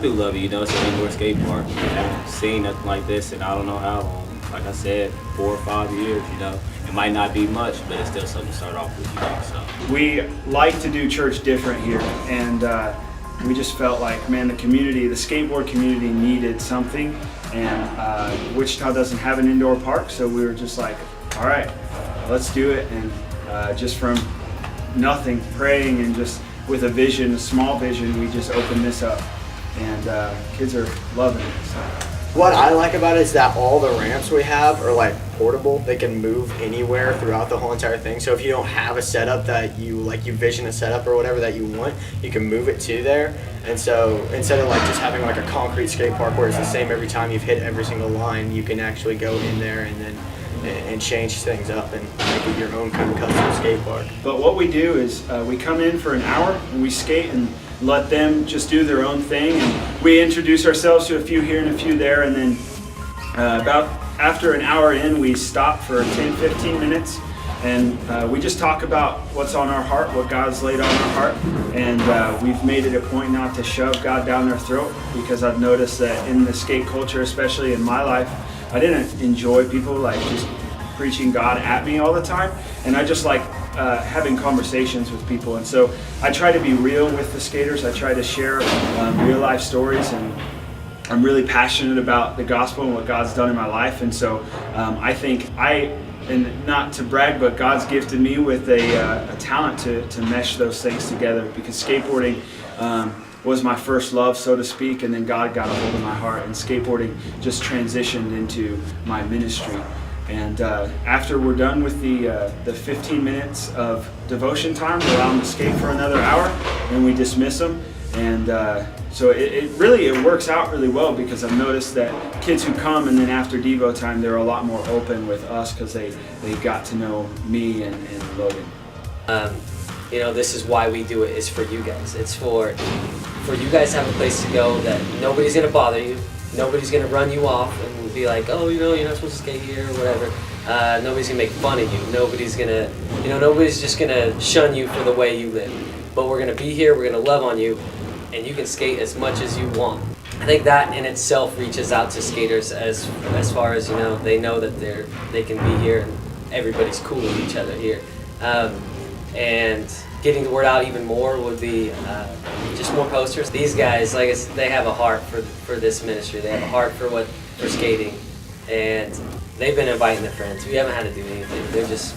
do love it. You know, it's an indoor skate park. I haven't seen nothing like this in I don't know how long. Like I said, 4 or 5 years, you know. It might not be much, but it's still something to start off with, you know, so. We like to do church different here, and we just felt like, man, the community, the skateboard community needed something, and Wichita doesn't have an indoor park, so we were just like, all right, let's do it. And just from nothing, praying and just with a vision, a small vision, we just opened this up, and kids are loving it. So. What I like about it is that all the ramps we have are like portable. They can move anywhere throughout the whole entire thing. So if you don't have a setup that you vision a setup or whatever that you want, you can move it to there. And so instead of like just having like a concrete skate park where it's the same every time you've hit every single line, you can actually go in there and then and change things up and make it your own kind of custom skate park. But what we do is we come in for an hour and we skate and let them just do their own thing, and we introduce ourselves to a few here and a few there, and then about after an hour in we stop for 10-15 minutes, and we just talk about what's on our heart, what God's laid on our heart, and we've made it a point not to shove God down their throat, because I've noticed that in the skate culture, especially in my life, I didn't enjoy people like just preaching God at me all the time, and I just like having conversations with people. And so I try to be real with the skaters. I try to share real life stories, and I'm really passionate about the gospel and what God's done in my life. And so I think and not to brag, but God's gifted me with a talent to mesh those things together, because skateboarding was my first love, so to speak, and then God got a hold of my heart, and skateboarding just transitioned into my ministry. And after we're done with the 15 minutes of devotion time, we allow them to skate for another hour, and we dismiss them. And so it really works out really well, because I've noticed that kids who come and then after Devo time, they're a lot more open with us because they got to know me and Logan. You know, this is why we do it, is for you guys. It's for you guys to have a place to go that nobody's going to bother you. Nobody's going to run you off and be like, oh, you know, you're not supposed to skate here or whatever. Nobody's going to make fun of you. Nobody's just going to shun you for the way you live. But we're going to be here, we're going to love on you, and you can skate as much as you want. I think that in itself reaches out to skaters as far as, you know, they know that they can be here and everybody's cool with each other here. And getting the word out even more would be just more posters. These guys, like they have a heart for this ministry. They have a heart for skating, and they've been inviting their friends. We haven't had to do anything. They're just,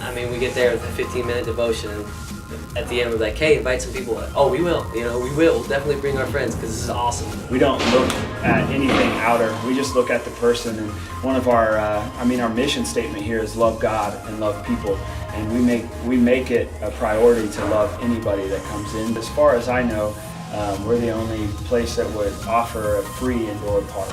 I mean, we get there with a 15-minute devotion, and at the end we're like, hey, invite some people. Oh, we will. You know, we will definitely bring our friends, because this is awesome. We don't look at anything outer. We just look at the person. And one of our, our mission statement here is love God and love people. And we make it a priority to love anybody that comes in. As far as I know, we're the only place that would offer a free indoor park.